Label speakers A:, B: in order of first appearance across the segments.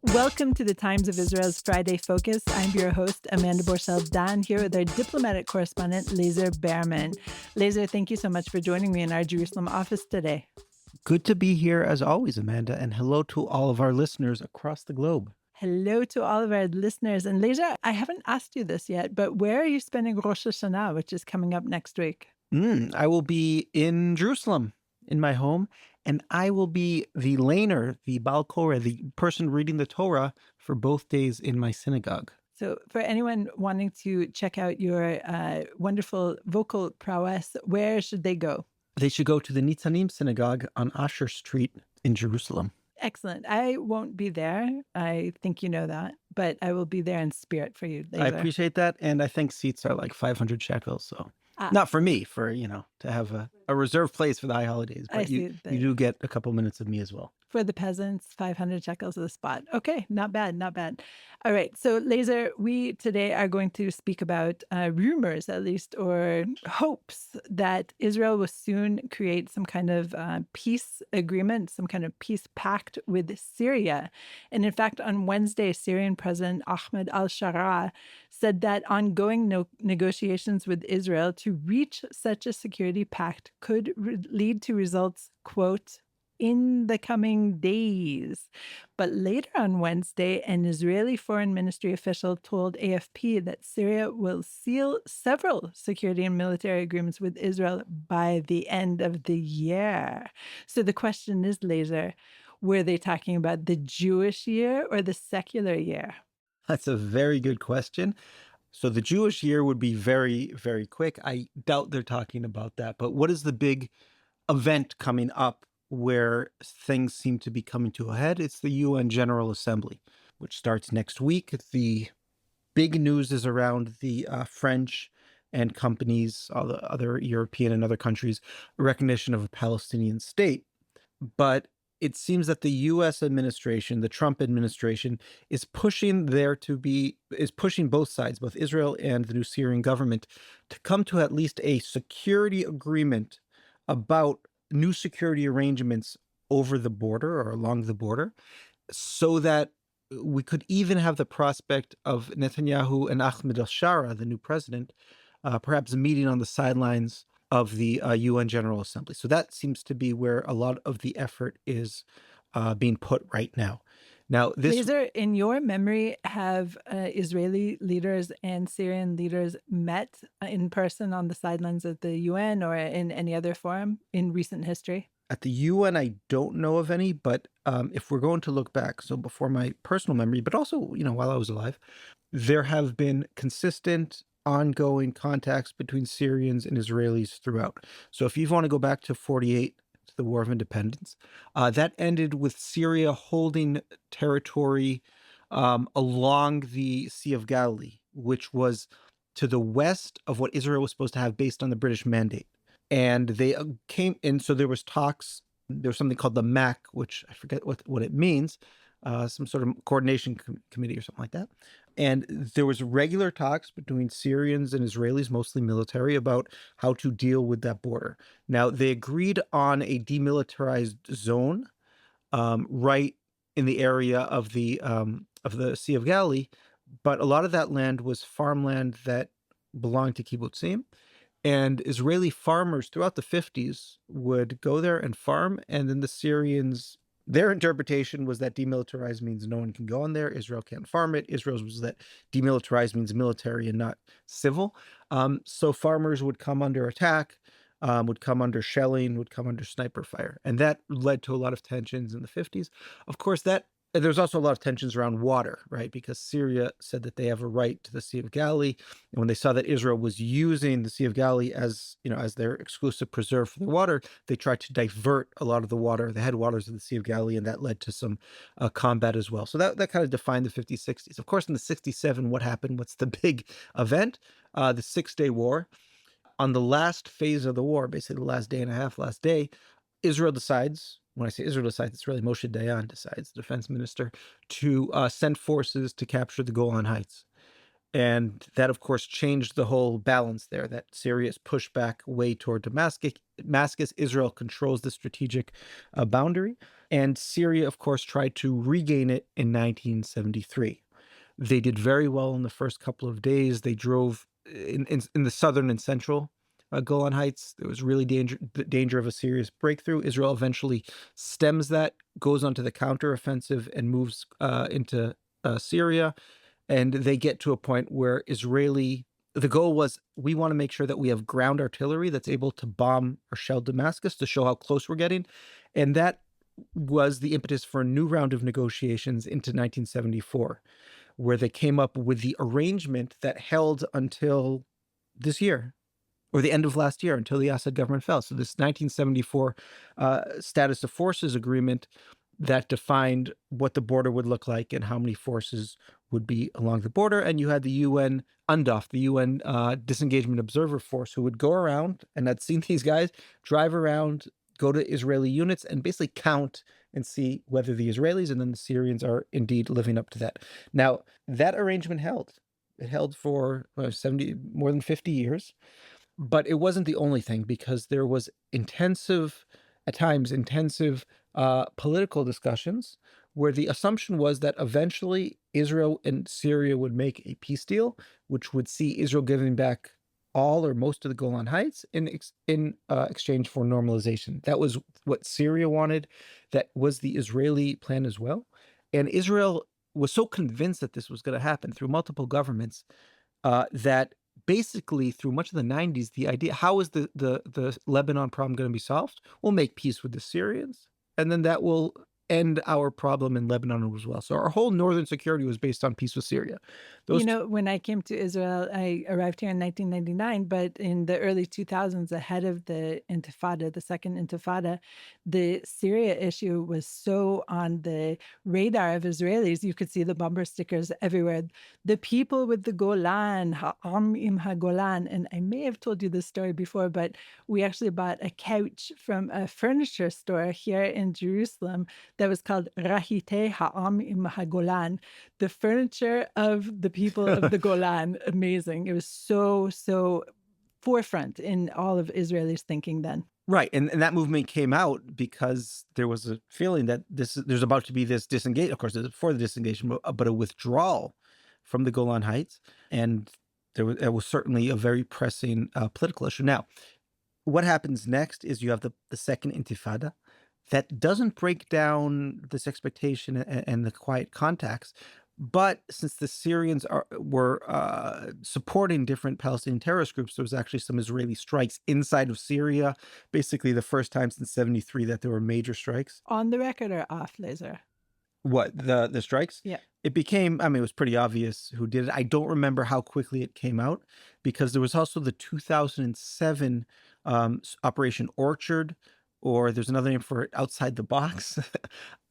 A: Welcome to the Times of Israel's Friday Focus. I'm your host, Amanda Borschel-Dan, here with our diplomatic correspondent, Lazar Berman. Lazar, thank you so much for joining me in our Jerusalem office today.
B: Good to be here as always, Amanda, and hello to all of our listeners across the globe.
A: Hello to all of our listeners. And Lazar, I haven't asked you this yet, but where are you spending Rosh Hashanah, which is coming up next week?
B: I will be in Jerusalem, in my home, and I will be the laner, the Baal Korah, the person reading the Torah for both days in my synagogue.
A: So for anyone wanting to check out your wonderful vocal prowess, where should they go?
B: They should go to the Nitzanim Synagogue on Asher Street in Jerusalem.
A: Excellent. I won't be there. I think you know that, but I will be there in spirit for you, Lazar.
B: I appreciate that, and I think seats are like 500 shekels, so
A: Ah.
B: not for me, for, to have a reserved place for the high holidays,
A: I
B: but
A: see
B: you
A: that.
B: do get a couple minutes of me as well.
A: For the peasants, 500 shekels of the spot. Okay, not bad, not bad. All right, so Lazar, we today are going to speak about rumors, at least, or hopes that Israel will soon create some kind of peace agreement, some kind of peace pact with Syria. And in fact, on Wednesday, Syrian President Ahmed al-Sharaa said that ongoing negotiations with Israel to reach such a security pact could lead to results, quote, in the coming days. But later on Wednesday, an Israeli foreign ministry official told AFP that Syria will seal several security and military agreements with Israel by the end of the year. So the question is, Lazar, were they talking about the Jewish year or the secular year?
B: That's a very good question. So the Jewish year would be very, very quick. I doubt they're talking about that. But what is the big event coming up where things seem to be coming to a head? It's the UN General Assembly, which starts next week. The big news is around the French and companies, all the other European and other countries' recognition of a Palestinian state. But it seems that the U.S. administration, the Trump administration, is pushing both sides, both Israel and the new Syrian government, to come to at least a security agreement about new security arrangements over the border or along the border, so that we could even have the prospect of Netanyahu and Ahmed al-Sharaa, the new president, perhaps meeting on the sidelines of the UN General Assembly. So that seems to be where a lot of the effort is being put right now. Now,
A: Lazar, in your memory, have Israeli leaders and Syrian leaders met in person on the sidelines of the UN or in any other forum in recent history?
B: At the UN, I don't know of any, but if we're going to look back, so before my personal memory, but also, while I was alive, there have been consistent, ongoing contacts between Syrians and Israelis throughout. So if you want to go back to 48, to the War of Independence, that ended with Syria holding territory along the Sea of Galilee, which was to the west of what Israel was supposed to have based on the British mandate. And they came in, so there was talks. There was something called the MAC, which I forget what it means, some sort of coordination committee or something like that. And there was regular talks between Syrians and Israelis, mostly military, about how to deal with that border. Now, they agreed on a demilitarized zone right in the area of the Sea of Galilee, but a lot of that land was farmland that belonged to kibbutzim. And Israeli farmers throughout the 50s would go there and farm, and then the Syrians, their interpretation was that demilitarized means no one can go in there. Israel can't farm it. Israel's was that demilitarized means military and not civil. So farmers would come under attack, would come under shelling, would come under sniper fire. And that led to a lot of tensions in the 50s. Of course, there's also a lot of tensions around water, right? Because Syria said that they have a right to the Sea of Galilee. And when they saw that Israel was using the Sea of Galilee as their exclusive preserve for the water, they tried to divert a lot of the water, the headwaters of the Sea of Galilee, and that led to some combat as well. So that kind of defined the 50s, 60s. Of course, in the 67, what happened? What's the big event? The Six-Day War. On the last phase of the war, basically the last day and a half, last day, Israel decides, when I say Israel decides, it's really Moshe Dayan decides, the defense minister, to send forces to capture the Golan Heights. And that, of course, changed the whole balance there, that Syria's pushed back way toward Damascus. Israel controls the strategic boundary. And Syria, of course, tried to regain it in 1973. They did very well in the first couple of days. They drove in the southern and central Golan Heights. There was really danger of a serious breakthrough. Israel eventually stems that, goes onto the counteroffensive, and moves into Syria. And they get to a point where the goal was, we want to make sure that we have ground artillery that's able to bomb or shell Damascus to show how close we're getting. And that was the impetus for a new round of negotiations into 1974, where they came up with the arrangement that held until this year, or the end of last year, until the Assad government fell. So this 1974 status of forces agreement that defined what the border would look like and how many forces would be along the border. And you had the UN UNDOF, the UN Disengagement Observer Force, who would go around, and I'd seen these guys drive around, go to Israeli units, and basically count and see whether the Israelis and then the Syrians are indeed living up to that. Now, that arrangement held. It held for 70, more than 50 years. But it wasn't the only thing, because there was at times intensive political discussions where the assumption was that eventually Israel and Syria would make a peace deal, which would see Israel giving back all or most of the Golan Heights in exchange for normalization. That was what Syria wanted. That was the Israeli plan as well. And Israel was so convinced that this was going to happen through multiple governments that basically through much of the 90s, the idea, how is the Lebanon problem going to be solved? We'll make peace with the Syrians, and then that will end our problem in Lebanon as well. So our whole northern security was based on peace with Syria.
A: You
B: Those
A: know, when I came to Israel, I arrived here in 1999, but in the early 2000s, ahead of the Intifada, the second Intifada, the Syria issue was so on the radar of Israelis. You could see the bumper stickers everywhere. The people with the Golan, Ha'am im HaGolan. And I may have told you this story before, but we actually bought a couch from a furniture store here in Jerusalem that was called Rahite Ha'am im HaGolan, the furniture of the people of the Golan. Amazing. It was so forefront in all of Israelis' thinking then.
B: Right, and that movement came out because there was a feeling that there's about to be this disengage. Of course, before the disengagement, but a withdrawal from the Golan Heights, and it was certainly a very pressing political issue. Now, what happens next is you have the second Intifada that doesn't break down this expectation and the quiet contacts. But since the Syrians were supporting different Palestinian terrorist groups, there was actually some Israeli strikes inside of Syria. Basically, the first time since '73 that there were major strikes.
A: On the record or off, Lazar?
B: What, the strikes?
A: Yeah.
B: It became, I mean, it was pretty obvious who did it. I don't remember how quickly it came out, because there was also the 2007 Operation Orchard, or there's another name for it, Outside the Box,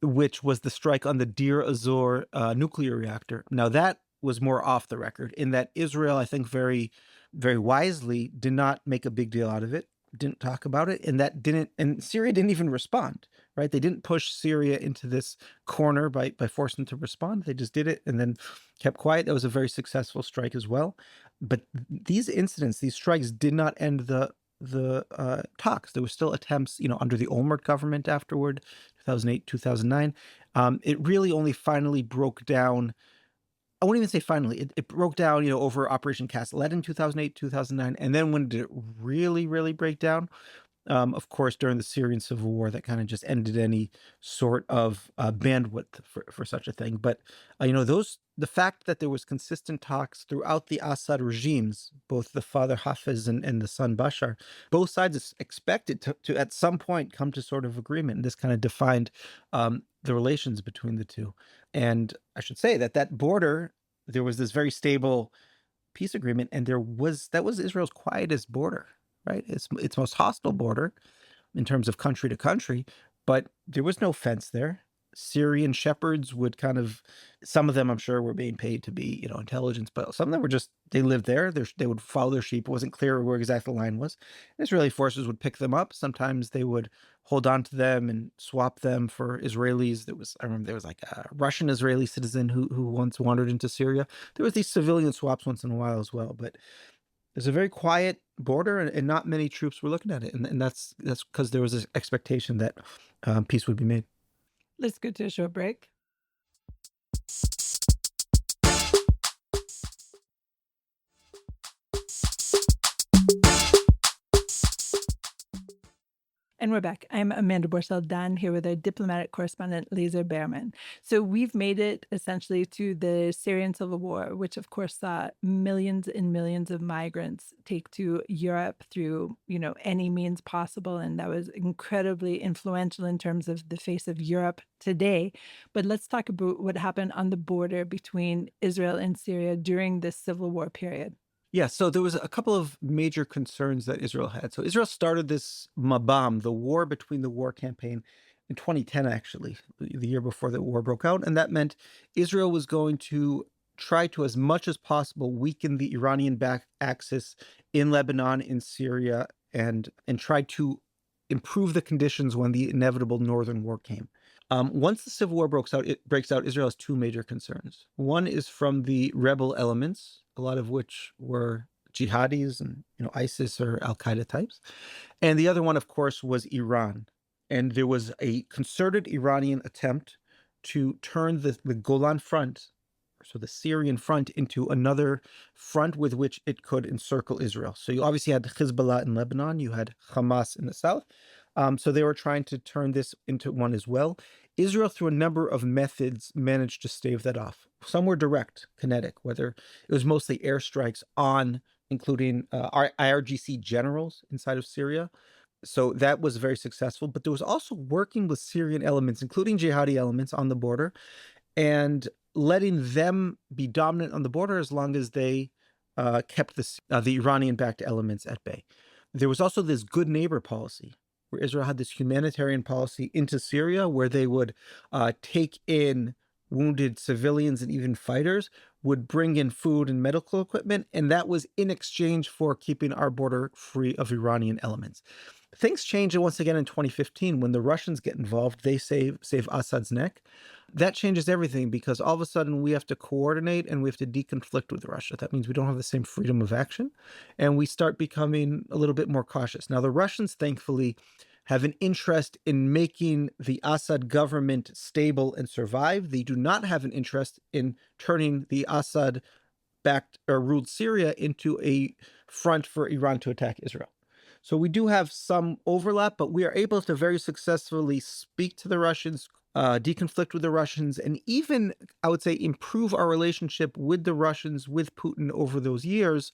B: which was the strike on the Deir Azor nuclear reactor. Now, that was more off the record, in that Israel, I think very, very wisely, did not make a big deal out of it, didn't talk about it, and Syria didn't even respond, right? They didn't push Syria into this corner by forcing them to respond. They just did it and then kept quiet. That was a very successful strike as well. But these incidents, these strikes, did not end the talks. There were still attempts, under the Olmert government afterward, 2008, 2009. It really only finally broke down. I won't even say finally. It broke down, over Operation Cast Lead in 2008, 2009. And then when did it really, really break down? Of course, during the Syrian civil war, that kind of just ended any sort of bandwidth for such a thing. But the fact that there was consistent talks throughout the Assad regimes, both the father Hafez and the son Bashar, both sides expected to at some point come to sort of agreement. And this kind of defined the relations between the two. And I should say that border, there was this very stable peace agreement, and that was Israel's quietest border. Right? It's most hostile border in terms of country to country, but there was no fence there. Syrian shepherds would kind of, some of them I'm sure were being paid to be, intelligence, but some of them were just, they lived there. They would follow their sheep. It wasn't clear where exactly the line was. Israeli forces would pick them up. Sometimes they would hold on to them and swap them for Israelis. I remember there was like a Russian Israeli citizen who once wandered into Syria. There was these civilian swaps once in a while as well, but there's a very quiet border, and not many troops were looking at it, and that's because there was this expectation that peace would be made.
A: Let's go to a short break. And we're back. I'm Amanda Borschel-Dan here with our diplomatic correspondent, Lazar Berman. So we've made it essentially to the Syrian civil war, which of course saw millions and millions of migrants take to Europe through, any means possible. And that was incredibly influential in terms of the face of Europe today. But let's talk about what happened on the border between Israel and Syria during this civil war period.
B: Yeah, so there was a couple of major concerns that Israel had. So Israel started this Mabam, the war between the war campaign, in 2010, actually, the year before the war broke out. And that meant Israel was going to try to, as much as possible, weaken the Iranian back axis in Lebanon, in Syria, and try to improve the conditions when the inevitable northern war came. Once the civil war breaks out, Israel has two major concerns. One is from the rebel elements, a lot of which were jihadis and ISIS or Al Qaeda types, and the other one, of course, was Iran. And there was a concerted Iranian attempt to turn the Golan front, so the Syrian front, into another front with which it could encircle Israel. So you obviously had Hezbollah in Lebanon, you had Hamas in the south. So they were trying to turn this into one as well. Israel, through a number of methods, managed to stave that off. Some were direct, kinetic, whether it was mostly airstrikes on, including IRGC generals inside of Syria. So that was very successful. But there was also working with Syrian elements, including jihadi elements on the border, and letting them be dominant on the border as long as they kept the Iranian-backed elements at bay. There was also this good neighbor policy, where Israel had this humanitarian policy into Syria, where they would take in wounded civilians and even fighters, would bring in food and medical equipment, and that was in exchange for keeping our border free of Iranian elements. Things changed once again in 2015 when the Russians get involved. They save Assad's neck. That changes everything because all of a sudden we have to coordinate and we have to deconflict with Russia. That means we don't have the same freedom of action, and we start becoming a little bit more cautious. Now, the Russians, thankfully, have an interest in making the Assad government stable and survive. They do not have an interest in turning the Assad-backed or ruled Syria into a front for Iran to attack Israel. So we do have some overlap, but we are able to very successfully speak to the Russians, deconflict with the Russians, and even, I would say, improve our relationship with the Russians, with Putin over those years,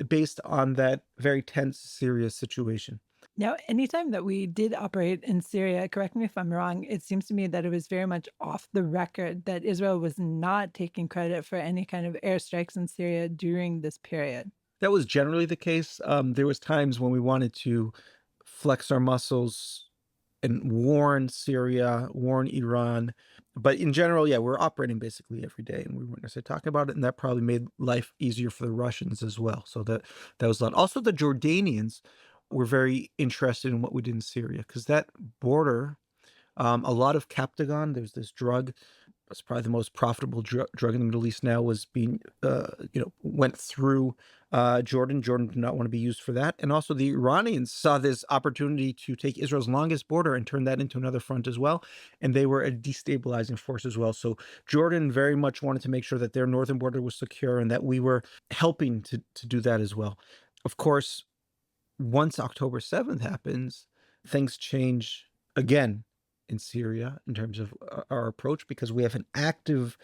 B: based on that very tense, serious situation.
A: Now, anytime that we did operate in Syria, correct me if I'm wrong, it seems to me that it was very much off the record that Israel was not taking credit for any kind of airstrikes in Syria during this period.
B: That was generally the case. There was times when we wanted to flex our muscles and warn Syria, warn Iran. But in general, yeah, we're operating basically every day, and we weren't necessarily talking about it, and that probably made life easier for the Russians as well. So that was a lot. Also, the Jordanians were very interested in what we did in Syria because that border, a lot of Captagon, there's this drug. It's probably the most profitable drug in the Middle East now, was being, went through Jordan. Jordan did not want to be used for that. And also the Iranians saw this opportunity to take Israel's longest border and turn that into another front as well. And they were a destabilizing force as well. So Jordan very much wanted to make sure that their northern border was secure and that we were helping to do that as well. Of course, once October 7th happens, things change again in Syria in terms of our approach, because we have an active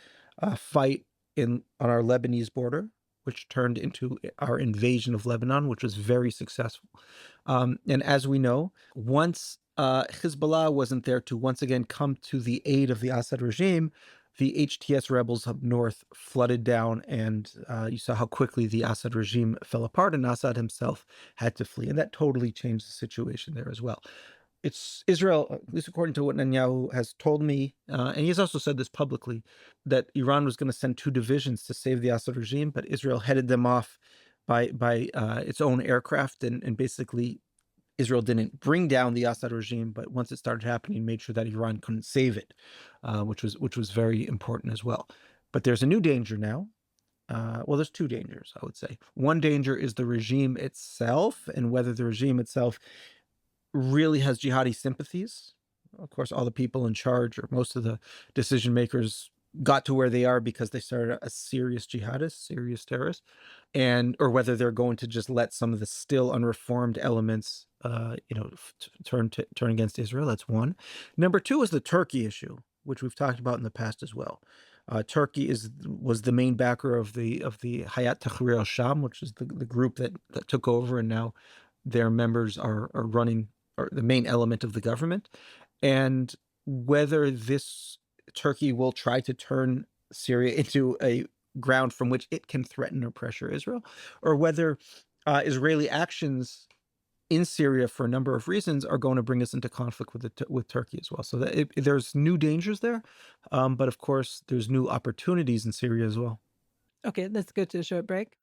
B: fight on our Lebanese border, which turned into our invasion of Lebanon, which was very successful. And as we know, once Hezbollah wasn't there to once again come to the aid of the Assad regime, the HTS rebels up north flooded down, and you saw how quickly the Assad regime fell apart, and Assad himself had to flee. And that totally changed the situation there as well. It's Israel, at least according to what Netanyahu has told me, and he's also said this publicly, that Iran was going to send two divisions to save the Assad regime, but Israel headed them off by its own aircraft, and basically Israel didn't bring down the Assad regime, but once it started happening, made sure that Iran couldn't save it, which was very important as well. But there's a new danger now. Well, there's two dangers, I would say. One danger is the regime itself, and whether the regime itself really has jihadi sympathies. Of course, all the people in charge, or most of the decision makers, got to where they are because they started a serious jihadist, serious terrorist, and or whether they're going to just let some of the still unreformed elements, turn against Israel. That's one. Number two is the Turkey issue, which we've talked about in the past as well. Turkey was the main backer of the Hayat Tahrir al-Sham, which is the group that took over, and now their members are running, or the main element of the government. And whether this Turkey will try to turn Syria into a ground from which it can threaten or pressure Israel, or whether Israeli actions in Syria, for a number of reasons, are going to bring us into conflict with Turkey as well. So there's new dangers there, but of course there's new opportunities in Syria as well.
A: Okay, let's go to a short break.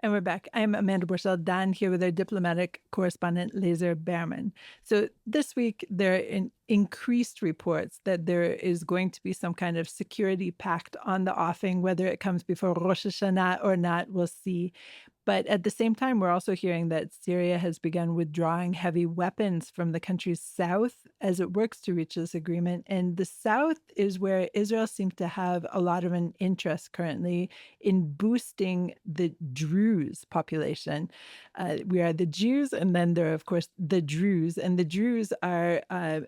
A: And we're back. I'm Amanda Borschel-Dan here with our diplomatic correspondent, Lazar Berman. So this week, there are increased reports that there is going to be some kind of security pact on the offing, whether it comes before Rosh Hashanah or not, we'll see. But at the same time, we're also hearing that Syria has begun withdrawing heavy weapons from the country's south as it works to reach this agreement. And the south is where Israel seems to have a lot of an interest currently in boosting the Druze population. We are the Jews, and then there are, of course, the Druze. And the Druze are a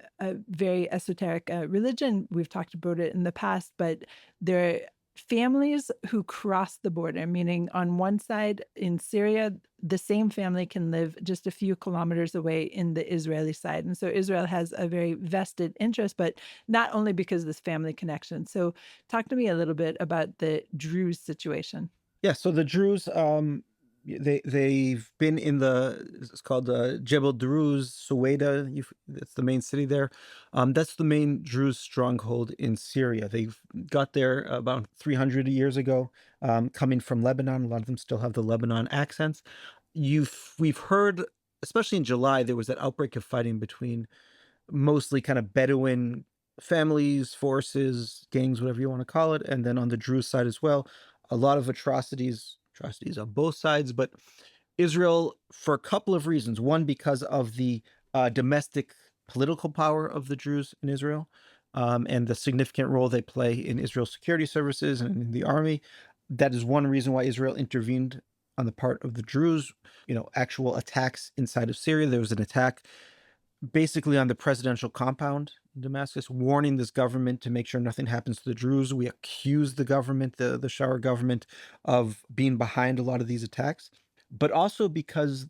A: very esoteric religion. We've talked about it in the past, but they're families who cross the border, meaning on one side in Syria, the same family can live just a few kilometers away in the Israeli side. And so Israel has a very vested interest, but not only because of this family connection. So talk to me a little bit about the Druze situation.
B: Yeah, so the Druze, they've been in it's called Jebel Druze, Suwaida. That's the main city there. That's the main Druze stronghold in Syria. They've got there about 300 years ago, coming from Lebanon. A lot of them still have the Lebanon accents. We've heard, especially in July, there was that outbreak of fighting between mostly kind of Bedouin families, forces, gangs, whatever you want to call it, and then on the Druze side as well, a lot of atrocities on both sides. But Israel, for a couple of reasons. One, because of the domestic political power of the Druze in Israel, and the significant role they play in Israel's security services and in the army. That is one reason why Israel intervened on the part of the Druze. Actual attacks inside of Syria. There was an attack basically on the presidential compound in Damascus, warning this government to make sure nothing happens to the Druze. We accuse the government, the Sharaa government, of being behind a lot of these attacks, but also because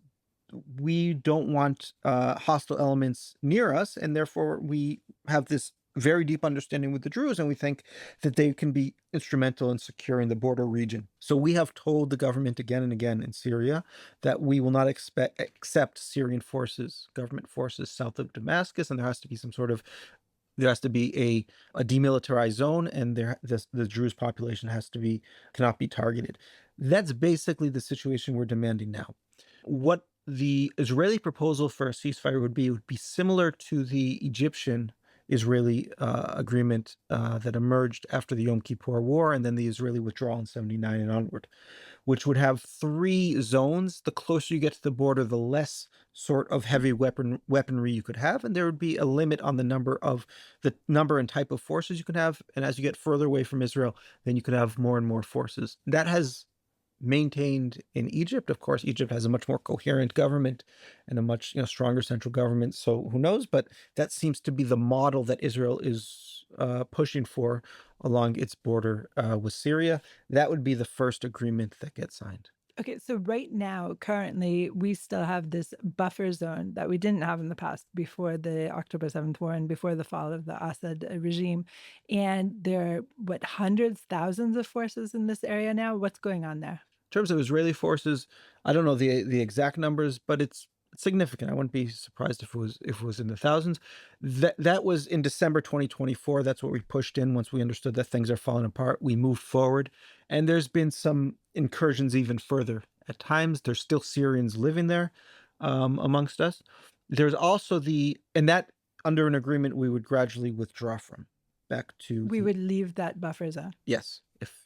B: we don't want hostile elements near us, and therefore we have this very deep understanding with the Druze, and we think that they can be instrumental in securing the border region. So we have told the government again and again in Syria that we will not accept Syrian forces, government forces south of Damascus, and there has to be a demilitarized zone, and the Druze population cannot be targeted. That's basically the situation we're demanding now. What the Israeli proposal for a ceasefire would be similar to the Egyptian Israeli agreement that emerged after the Yom Kippur War, and then the Israeli withdrawal in 79 and onward, which would have 3 zones. The closer you get to the border, the less sort of heavy weaponry you could have, and there would be a limit on the number and type of forces you could have. And as you get further away from Israel, then you could have more and more forces. That has maintained in Egypt. Of course, Egypt has a much more coherent government and a much stronger central government. So who knows? But that seems to be the model that Israel is pushing for along its border with Syria. That would be the first agreement that gets signed.
A: Okay, so right now, currently, we still have this buffer zone that we didn't have in the past before the October 7th war and before the fall of the Assad regime. And there are, what, hundreds, thousands of forces in this area now? What's going on there?
B: In terms of Israeli forces, I don't know the exact numbers, but it's significant. I wouldn't be surprised if it was in the thousands. That was in December 2024. That's what we pushed in once we understood that things are falling apart. We moved forward, and there's been some incursions even further. At times, there's still Syrians living there amongst us. There's also and that under an agreement we would gradually withdraw from back to
A: We
B: the
A: would leave that buffer zone.
B: yes,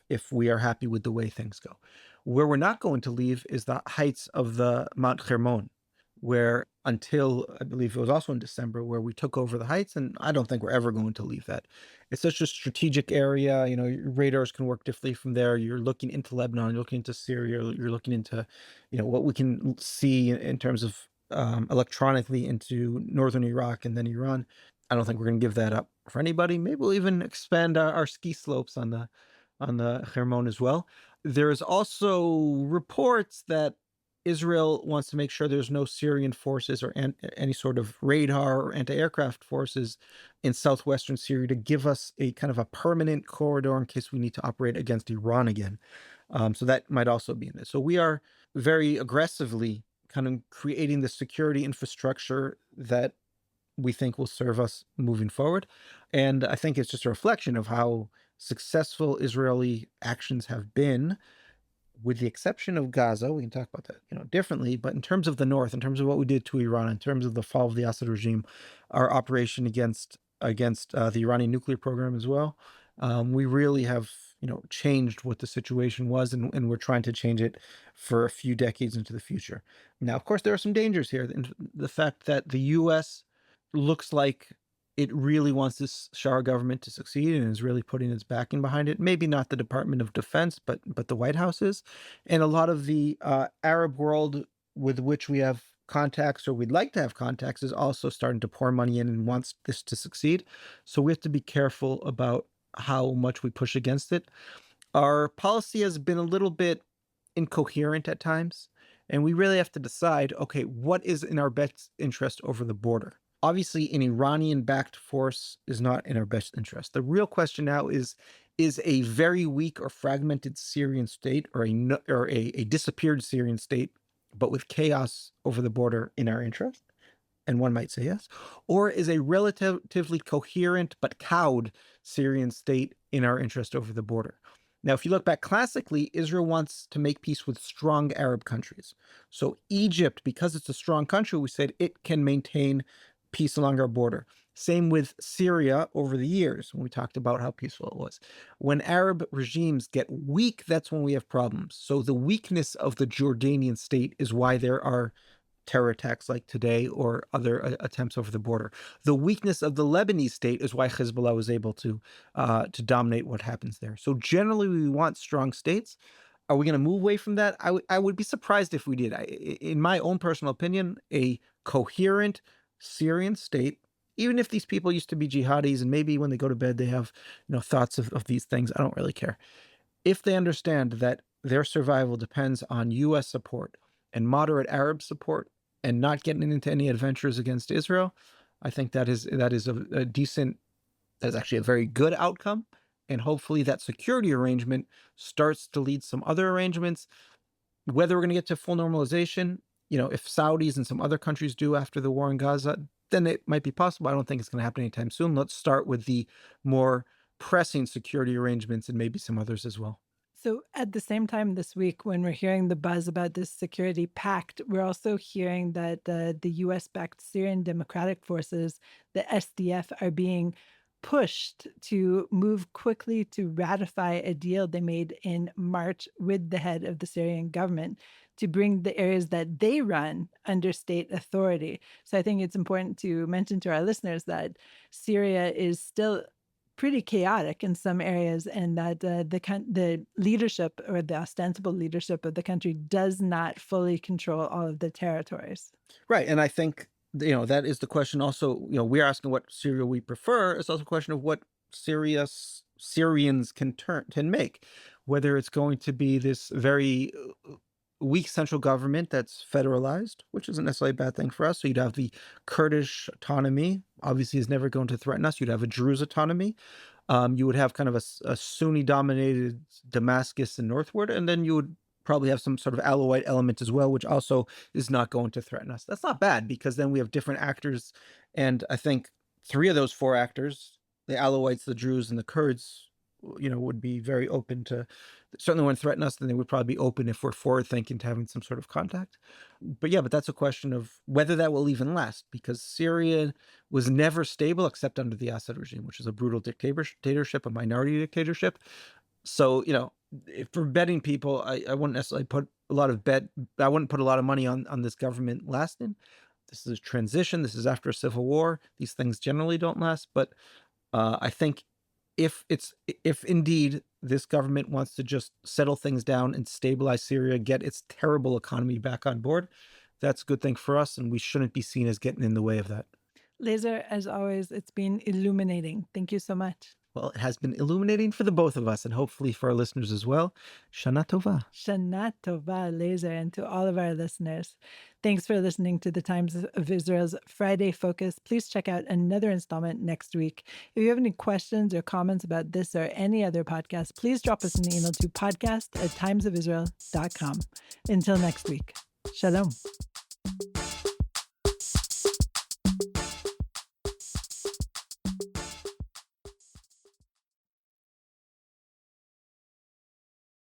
B: if we are happy with the way things go. Where we're not going to leave is the heights of the Mount Hermon, where until I believe it was also in December where we took over the heights, and I don't think we're ever going to leave that. It's such a strategic area. You know, your radars can work differently from there. You're looking into Lebanon, you're looking into Syria, you're looking into, what we can see in terms of electronically into northern Iraq and then Iran. I don't think we're going to give that up for anybody. Maybe we'll even expand our ski slopes on the Hermon as well. There's also reports that Israel wants to make sure there's no Syrian forces or any sort of radar or anti-aircraft forces in southwestern Syria to give us a kind of a permanent corridor in case we need to operate against Iran again. So that might also be in this. So we are very aggressively kind of creating the security infrastructure that we think will serve us moving forward. And I think it's just a reflection of how successful Israeli actions have been, with the exception of Gaza. We can talk about that, differently. But in terms of the north, in terms of what we did to Iran, in terms of the fall of the Assad regime, our operation against the Iranian nuclear program as well, we really have changed what the situation was, and we're trying to change it for a few decades into the future. Now, of course, there are some dangers here. The fact that the U.S. looks like it really wants this Shah government to succeed and is really putting its backing behind it. Maybe not the Department of Defense, but the White House is, and a lot of the Arab world with which we have contacts or we'd like to have contacts is also starting to pour money in and wants this to succeed. So we have to be careful about how much we push against it. Our policy has been a little bit incoherent at times, and we really have to decide, okay, what is in our best interest over the border? Obviously, an Iranian-backed force is not in our best interest. The real question now is a very weak or fragmented Syrian state or a disappeared Syrian state, but with chaos over the border in our interest? And one might say yes. Or is a relatively coherent but cowed Syrian state in our interest over the border? Now, if you look back classically, Israel wants to make peace with strong Arab countries. So Egypt, because it's a strong country, we said it can maintain peace along our border. Same with Syria over the years, when we talked about how peaceful it was. When Arab regimes get weak, that's when we have problems. So the weakness of the Jordanian state is why there are terror attacks like today or other attempts over the border. The weakness of the Lebanese state is why Hezbollah was able to dominate what happens there. So generally, we want strong states. Are we going to move away from that? I would be surprised if we did. In my own personal opinion, a coherent Syrian state, even if these people used to be jihadis and maybe when they go to bed they have thoughts of these things, I don't really care. If they understand that their survival depends on U.S. support and moderate Arab support and not getting into any adventures against Israel, I think that is a decent, that is actually a very good outcome. And hopefully that security arrangement starts to lead some other arrangements. Whether we're going to get to full normalization, if Saudis and some other countries do after the war in Gaza, then it might be possible. I don't think it's going to happen anytime soon. Let's start with the more pressing security arrangements and maybe some others as well.
A: So at the same time this week, when we're hearing the buzz about this security pact, we're also hearing that the US-backed Syrian Democratic Forces, the SDF, are being pushed to move quickly to ratify a deal they made in March with the head of the Syrian government to bring the areas that they run under state authority. So I think it's important to mention to our listeners that Syria is still pretty chaotic in some areas, and that the leadership or the ostensible leadership of the country does not fully control all of the territories.
B: Right. And I think, that is the question also, we're asking what Syria we prefer. It's also a question of what Syrians can make, whether it's going to be this very weak central government that's federalized, which isn't necessarily a bad thing for us. So you'd have the Kurdish autonomy, obviously is never going to threaten us. You'd have a Druze autonomy. You would have kind of a Sunni-dominated Damascus and northward, and then you would probably have some sort of Alawite element as well, which also is not going to threaten us. That's not bad because then we have different actors, and I think three of those four actors, the Alawites, the Druze, and the Kurds, would be very open to certainly wouldn't threaten us. Then they would probably be open if we're forward thinking to having some sort of contact. But yeah, but that's a question of whether that will even last because Syria was never stable except under the Assad regime, which is a brutal dictatorship, a minority dictatorship. So, if for betting people, I wouldn't necessarily put a lot of I wouldn't put a lot of money on this government lasting. This is transition. This is after a civil war. These things generally don't last. But I think if indeed this government wants to just settle things down and stabilize Syria, get its terrible economy back on board, that's a good thing for us, and we shouldn't be seen as getting in the way of that.
A: Lazar, as always, it's been illuminating. Thank you so much.
B: Well, it has been illuminating for the both of us, and hopefully for our listeners as well. Shana Tova.
A: Shana Tova, Lazar, and to all of our listeners. Thanks for listening to the Times of Israel's Friday Focus. Please check out another installment next week. If you have any questions or comments about this or any other podcast, please drop us an email to podcast@timesofisrael.com. Until next week, shalom.